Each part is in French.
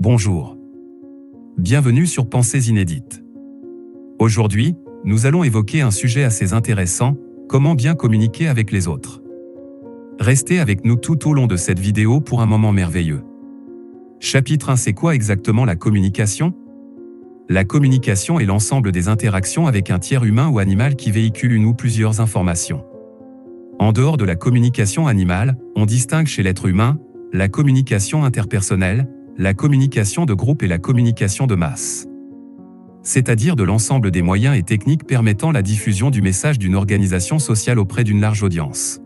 Bonjour. Bienvenue sur Pensées inédites. Aujourd'hui, nous allons évoquer un sujet assez intéressant, comment bien communiquer avec les autres. Restez avec nous tout au long de cette vidéo pour un moment merveilleux. Chapitre 1. C'est quoi exactement la communication ? La communication est l'ensemble des interactions avec un tiers humain ou animal qui véhicule une ou plusieurs informations. En dehors de la communication animale, on distingue chez l'être humain la communication interpersonnelle, la communication de groupe et la communication de masse. C'est-à-dire de l'ensemble des moyens et techniques permettant la diffusion du message d'une organisation sociale auprès d'une large audience.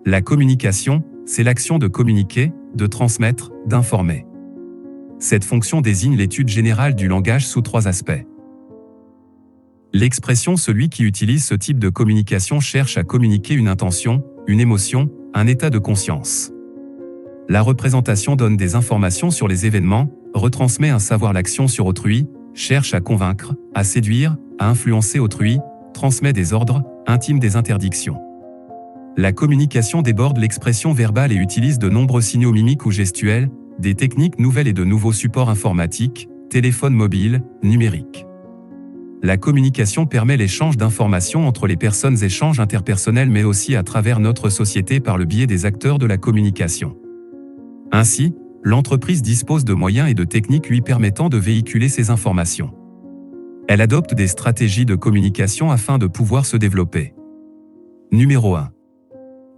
La communication, c'est l'action de communiquer, de transmettre, d'informer. Cette fonction désigne l'étude générale du langage sous 3 aspects. L'expression celui qui utilise ce type de communication cherche à communiquer une intention, une émotion, un état de conscience. La représentation donne des informations sur les événements, retransmet un savoir l'action sur autrui, cherche à convaincre, à séduire, à influencer autrui, transmet des ordres, intime des interdictions. La communication déborde l'expression verbale et utilise de nombreux signaux mimiques ou gestuels, des techniques nouvelles et de nouveaux supports informatiques, téléphones mobiles, numériques. La communication permet l'échange d'informations entre les personnes, échanges interpersonnels mais aussi à travers notre société par le biais des acteurs de la communication. Ainsi, l'entreprise dispose de moyens et de techniques lui permettant de véhiculer ces informations. Elle adopte des stratégies de communication afin de pouvoir se développer. Numéro 1.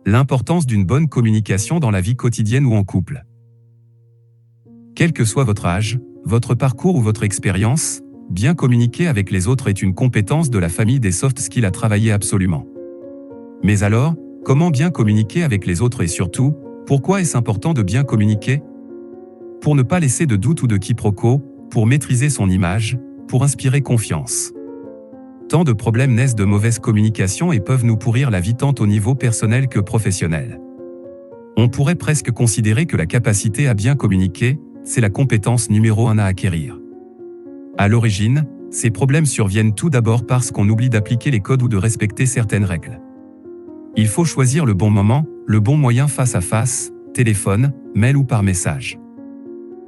L'importance d'une bonne communication dans la vie quotidienne ou en couple. Quel que soit votre âge, votre parcours ou votre expérience, bien communiquer avec les autres est une compétence de la famille des soft skills à travailler absolument. Mais alors, comment bien communiquer avec les autres et surtout, pourquoi est-ce important de bien communiquer ? Pour ne pas laisser de doute ou de quiproquo, pour maîtriser son image, pour inspirer confiance. Tant de problèmes naissent de mauvaise communication et peuvent nous pourrir la vie tant au niveau personnel que professionnel. On pourrait presque considérer que la capacité à bien communiquer, c'est la compétence numéro 1 à acquérir. À l'origine, ces problèmes surviennent tout d'abord parce qu'on oublie d'appliquer les codes ou de respecter certaines règles. Il faut choisir le bon moment, le bon moyen face à face, téléphone, mail ou par message.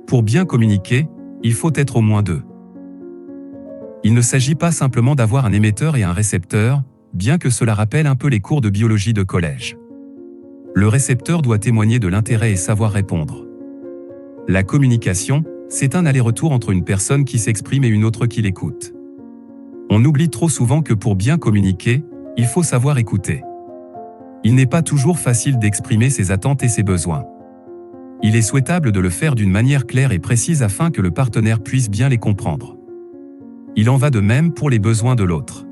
Pour bien communiquer, il faut être au moins 2. Il ne s'agit pas simplement d'avoir un émetteur et un récepteur, bien que cela rappelle un peu les cours de biologie de collège. Le récepteur doit témoigner de l'intérêt et savoir répondre. La communication, c'est un aller-retour entre une personne qui s'exprime et une autre qui l'écoute. On oublie trop souvent que pour bien communiquer, il faut savoir écouter. Il n'est pas toujours facile d'exprimer ses attentes et ses besoins. Il est souhaitable de le faire d'une manière claire et précise afin que le partenaire puisse bien les comprendre. Il en va de même pour les besoins de l'autre.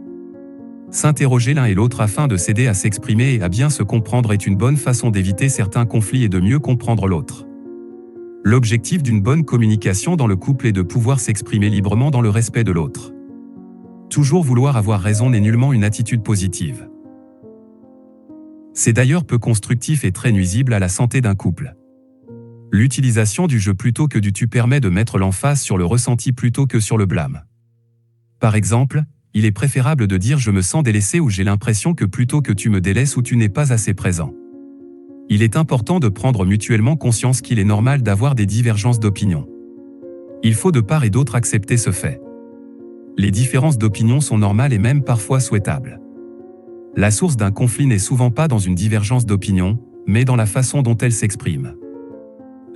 S'interroger l'un et l'autre afin de s'aider à s'exprimer et à bien se comprendre est une bonne façon d'éviter certains conflits et de mieux comprendre l'autre. L'objectif d'une bonne communication dans le couple est de pouvoir s'exprimer librement dans le respect de l'autre. Toujours vouloir avoir raison n'est nullement une attitude positive. C'est d'ailleurs peu constructif et très nuisible à la santé d'un couple. L'utilisation du je plutôt que du tu permet de mettre l'emphase sur le ressenti plutôt que sur le blâme. Par exemple, il est préférable de dire je me sens délaissé ou j'ai l'impression que plutôt que tu me délaisses ou tu n'es pas assez présent. Il est important de prendre mutuellement conscience qu'il est normal d'avoir des divergences d'opinion. Il faut de part et d'autre accepter ce fait. Les différences d'opinion sont normales et même parfois souhaitables. La source d'un conflit n'est souvent pas dans une divergence d'opinion, mais dans la façon dont elle s'exprime.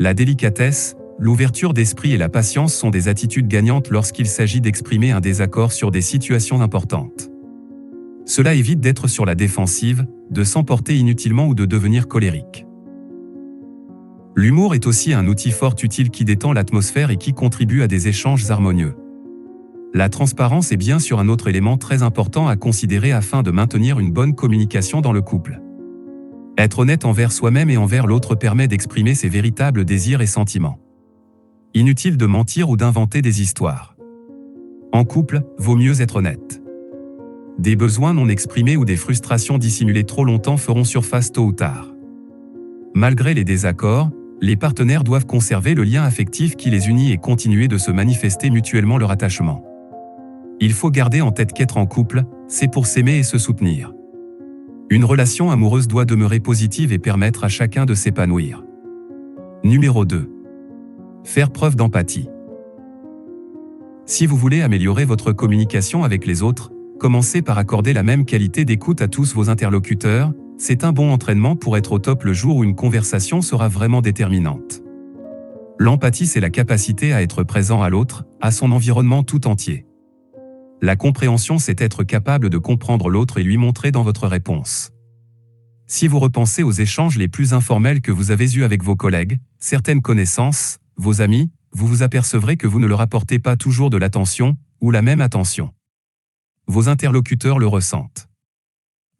La délicatesse, l'ouverture d'esprit et la patience sont des attitudes gagnantes lorsqu'il s'agit d'exprimer un désaccord sur des situations importantes. Cela évite d'être sur la défensive, de s'emporter inutilement ou de devenir colérique. L'humour est aussi un outil fort utile qui détend l'atmosphère et qui contribue à des échanges harmonieux. La transparence est bien sûr un autre élément très important à considérer afin de maintenir une bonne communication dans le couple. Être honnête envers soi-même et envers l'autre permet d'exprimer ses véritables désirs et sentiments. Inutile de mentir ou d'inventer des histoires. En couple, vaut mieux être honnête. Des besoins non exprimés ou des frustrations dissimulées trop longtemps feront surface tôt ou tard. Malgré les désaccords, les partenaires doivent conserver le lien affectif qui les unit et continuer de se manifester mutuellement leur attachement. Il faut garder en tête qu'être en couple, c'est pour s'aimer et se soutenir. Une relation amoureuse doit demeurer positive et permettre à chacun de s'épanouir. Numéro 2. Faire preuve d'empathie. Si vous voulez améliorer votre communication avec les autres, commencez par accorder la même qualité d'écoute à tous vos interlocuteurs. C'est un bon entraînement pour être au top le jour où une conversation sera vraiment déterminante. L'empathie, c'est la capacité à être présent à l'autre, à son environnement tout entier. La compréhension, c'est être capable de comprendre l'autre et lui montrer dans votre réponse. Si vous repensez aux échanges les plus informels que vous avez eus avec vos collègues, certaines connaissances, vos amis, vous vous apercevrez que vous ne leur apportez pas toujours de l'attention, ou la même attention. Vos interlocuteurs le ressentent.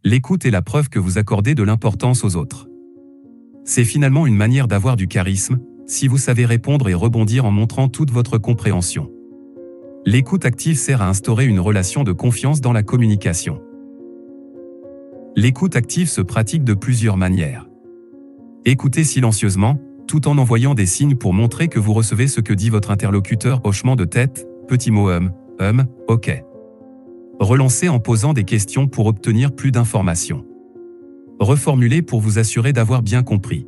L'écoute est la preuve que vous accordez de l'importance aux autres. C'est finalement une manière d'avoir du charisme, si vous savez répondre et rebondir en montrant toute votre compréhension. L'écoute active sert à instaurer une relation de confiance dans la communication. L'écoute active se pratique de plusieurs manières. Écoutez silencieusement, tout en envoyant des signes pour montrer que vous recevez ce que dit votre interlocuteur, hochement de tête, petit mot ok. Relancez en posant des questions pour obtenir plus d'informations. Reformulez pour vous assurer d'avoir bien compris.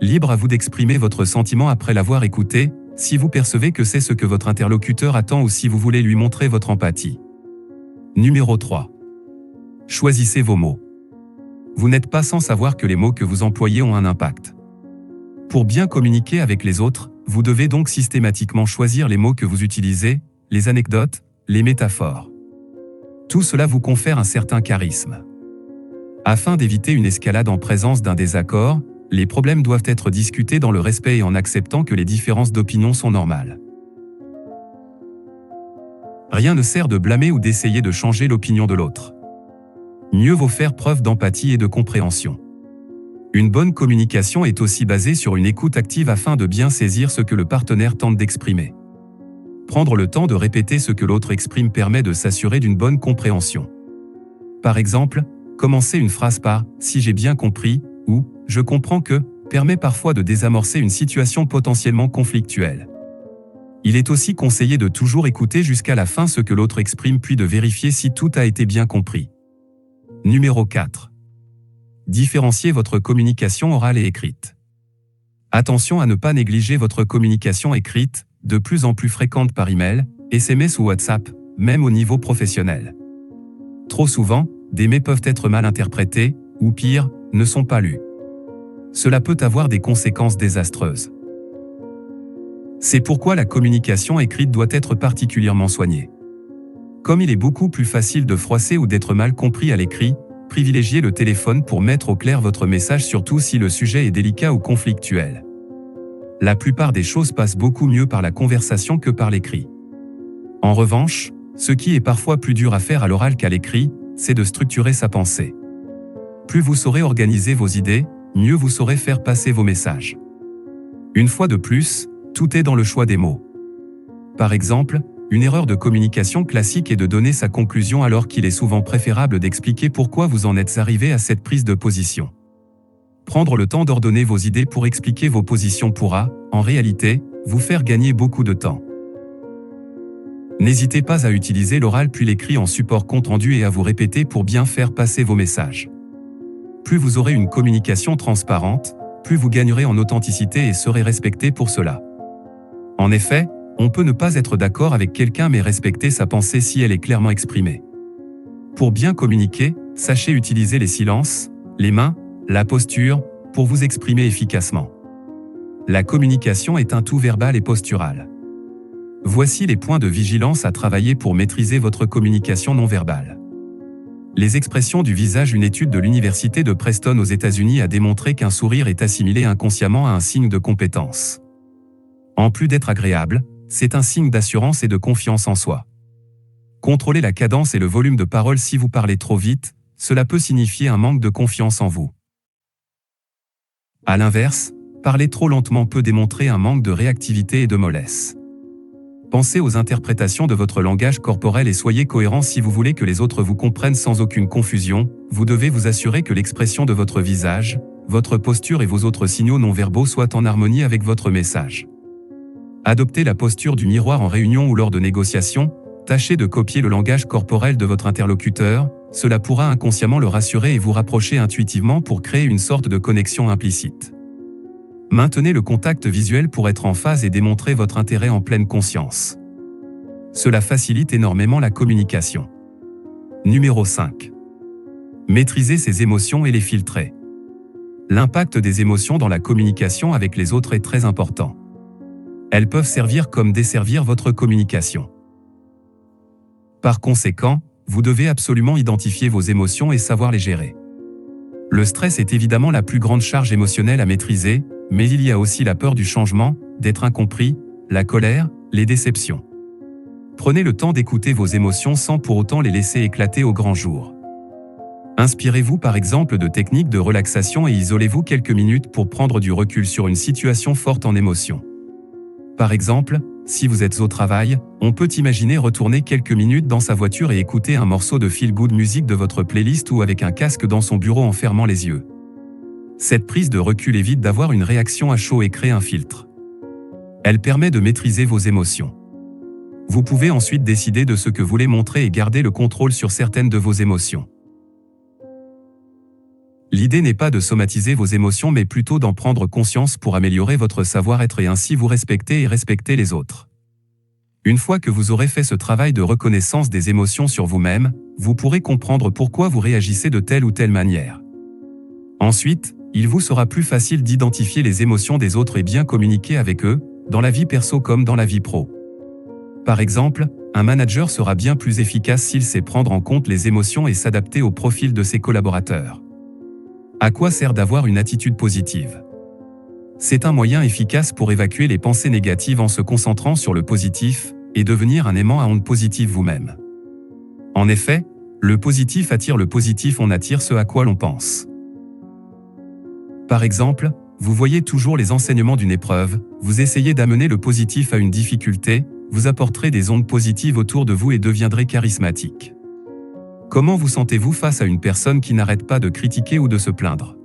Libre à vous d'exprimer votre sentiment après l'avoir écouté, si vous percevez que c'est ce que votre interlocuteur attend ou si vous voulez lui montrer votre empathie. Numéro 3. Choisissez vos mots. Vous n'êtes pas sans savoir que les mots que vous employez ont un impact. Pour bien communiquer avec les autres, vous devez donc systématiquement choisir les mots que vous utilisez, les anecdotes, les métaphores. Tout cela vous confère un certain charisme. Afin d'éviter une escalade en présence d'un désaccord, les problèmes doivent être discutés dans le respect et en acceptant que les différences d'opinion sont normales. Rien ne sert de blâmer ou d'essayer de changer l'opinion de l'autre. Mieux vaut faire preuve d'empathie et de compréhension. Une bonne communication est aussi basée sur une écoute active afin de bien saisir ce que le partenaire tente d'exprimer. Prendre le temps de répéter ce que l'autre exprime permet de s'assurer d'une bonne compréhension. Par exemple, commencer une phrase par « si j'ai bien compris » ou « je comprends que » permet parfois de désamorcer une situation potentiellement conflictuelle. Il est aussi conseillé de toujours écouter jusqu'à la fin ce que l'autre exprime puis de vérifier si tout a été bien compris. Numéro 4. Différenciez votre communication orale et écrite. Attention à ne pas négliger votre communication écrite, de plus en plus fréquente par email, SMS ou WhatsApp, même au niveau professionnel. Trop souvent, des mails peuvent être mal interprétés, ou pire, ne sont pas lus. Cela peut avoir des conséquences désastreuses. C'est pourquoi la communication écrite doit être particulièrement soignée. Comme il est beaucoup plus facile de froisser ou d'être mal compris à l'écrit, privilégiez le téléphone pour mettre au clair votre message, surtout si le sujet est délicat ou conflictuel. La plupart des choses passent beaucoup mieux par la conversation que par l'écrit. En revanche, ce qui est parfois plus dur à faire à l'oral qu'à l'écrit, c'est de structurer sa pensée. Plus vous saurez organiser vos idées, mieux vous saurez faire passer vos messages. Une fois de plus, tout est dans le choix des mots. Par exemple, une erreur de communication classique est de donner sa conclusion alors qu'il est souvent préférable d'expliquer pourquoi vous en êtes arrivé à cette prise de position. Prendre le temps d'ordonner vos idées pour expliquer vos positions pourra, en réalité, vous faire gagner beaucoup de temps. N'hésitez pas à utiliser l'oral puis l'écrit en support compte-rendu et à vous répéter pour bien faire passer vos messages. Plus vous aurez une communication transparente, plus vous gagnerez en authenticité et serez respecté pour cela. En effet, on peut ne pas être d'accord avec quelqu'un mais respecter sa pensée si elle est clairement exprimée. Pour bien communiquer, sachez utiliser les silences, les mains, la posture, pour vous exprimer efficacement. La communication est un tout verbal et postural. Voici les points de vigilance à travailler pour maîtriser votre communication non verbale. Les expressions du visage. Une étude de l'université de Preston aux États-Unis a démontré qu'un sourire est assimilé inconsciemment à un signe de compétence. En plus d'être agréable, c'est un signe d'assurance et de confiance en soi. Contrôlez la cadence et le volume de parole. Si vous parlez trop vite, cela peut signifier un manque de confiance en vous. À l'inverse, parler trop lentement peut démontrer un manque de réactivité et de mollesse. Pensez aux interprétations de votre langage corporel et soyez cohérent. Si vous voulez que les autres vous comprennent sans aucune confusion, vous devez vous assurer que l'expression de votre visage, votre posture et vos autres signaux non verbaux soient en harmonie avec votre message. Adoptez la posture du miroir en réunion ou lors de négociations, tâchez de copier le langage corporel de votre interlocuteur, cela pourra inconsciemment le rassurer et vous rapprocher intuitivement pour créer une sorte de connexion implicite. Maintenez le contact visuel pour être en phase et démontrer votre intérêt en pleine conscience. Cela facilite énormément la communication. Numéro 5. Maîtriser ses émotions et les filtrer. L'impact des émotions dans la communication avec les autres est très important. Elles peuvent servir comme desservir votre communication. Par conséquent, vous devez absolument identifier vos émotions et savoir les gérer. Le stress est évidemment la plus grande charge émotionnelle à maîtriser, mais il y a aussi la peur du changement, d'être incompris, la colère, les déceptions. Prenez le temps d'écouter vos émotions sans pour autant les laisser éclater au grand jour. Inspirez-vous par exemple de techniques de relaxation et isolez-vous quelques minutes pour prendre du recul sur une situation forte en émotions. Par exemple, si vous êtes au travail, on peut imaginer retourner quelques minutes dans sa voiture et écouter un morceau de feel-good music de votre playlist ou avec un casque dans son bureau en fermant les yeux. Cette prise de recul évite d'avoir une réaction à chaud et crée un filtre. Elle permet de maîtriser vos émotions. Vous pouvez ensuite décider de ce que vous voulez montrer et garder le contrôle sur certaines de vos émotions. L'idée n'est pas de somatiser vos émotions mais plutôt d'en prendre conscience pour améliorer votre savoir-être et ainsi vous respecter et respecter les autres. Une fois que vous aurez fait ce travail de reconnaissance des émotions sur vous-même, vous pourrez comprendre pourquoi vous réagissez de telle ou telle manière. Ensuite, il vous sera plus facile d'identifier les émotions des autres et bien communiquer avec eux, dans la vie perso comme dans la vie pro. Par exemple, un manager sera bien plus efficace s'il sait prendre en compte les émotions et s'adapter au profil de ses collaborateurs. À quoi sert d'avoir une attitude positive? C'est un moyen efficace pour évacuer les pensées négatives en se concentrant sur le positif et devenir un aimant à ondes positives vous-même. En effet, le positif attire le positif, on attire ce à quoi l'on pense. Par exemple, vous voyez toujours les enseignements d'une épreuve, vous essayez d'amener le positif à une difficulté, vous apporterez des ondes positives autour de vous et deviendrez charismatique. Comment vous sentez-vous face à une personne qui n'arrête pas de critiquer ou de se plaindre?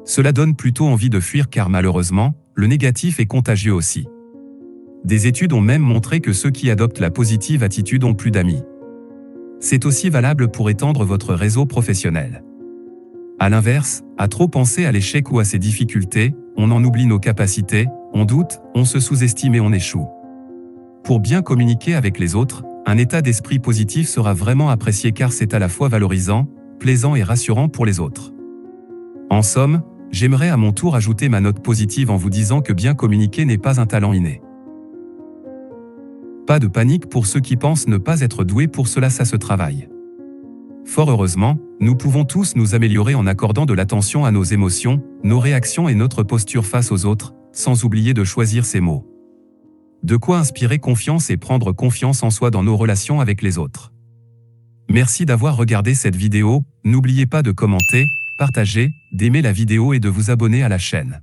Cela donne plutôt envie de fuir car malheureusement, le négatif est contagieux aussi. Des études ont même montré que ceux qui adoptent la positive attitude ont plus d'amis. C'est aussi valable pour étendre votre réseau professionnel. À l'inverse, à trop penser à l'échec ou à ses difficultés, on en oublie nos capacités, on doute, on se sous-estime et on échoue. Pour bien communiquer avec les autres, un état d'esprit positif sera vraiment apprécié car c'est à la fois valorisant, plaisant et rassurant pour les autres. En somme, j'aimerais à mon tour ajouter ma note positive en vous disant que bien communiquer n'est pas un talent inné. Pas de panique pour ceux qui pensent ne pas être doués pour cela, ça se travaille. Fort heureusement, nous pouvons tous nous améliorer en accordant de l'attention à nos émotions, nos réactions et notre posture face aux autres, sans oublier de choisir ses mots. De quoi inspirer confiance et prendre confiance en soi dans nos relations avec les autres. Merci d'avoir regardé cette vidéo, n'oubliez pas de commenter, partager, d'aimer la vidéo et de vous abonner à la chaîne.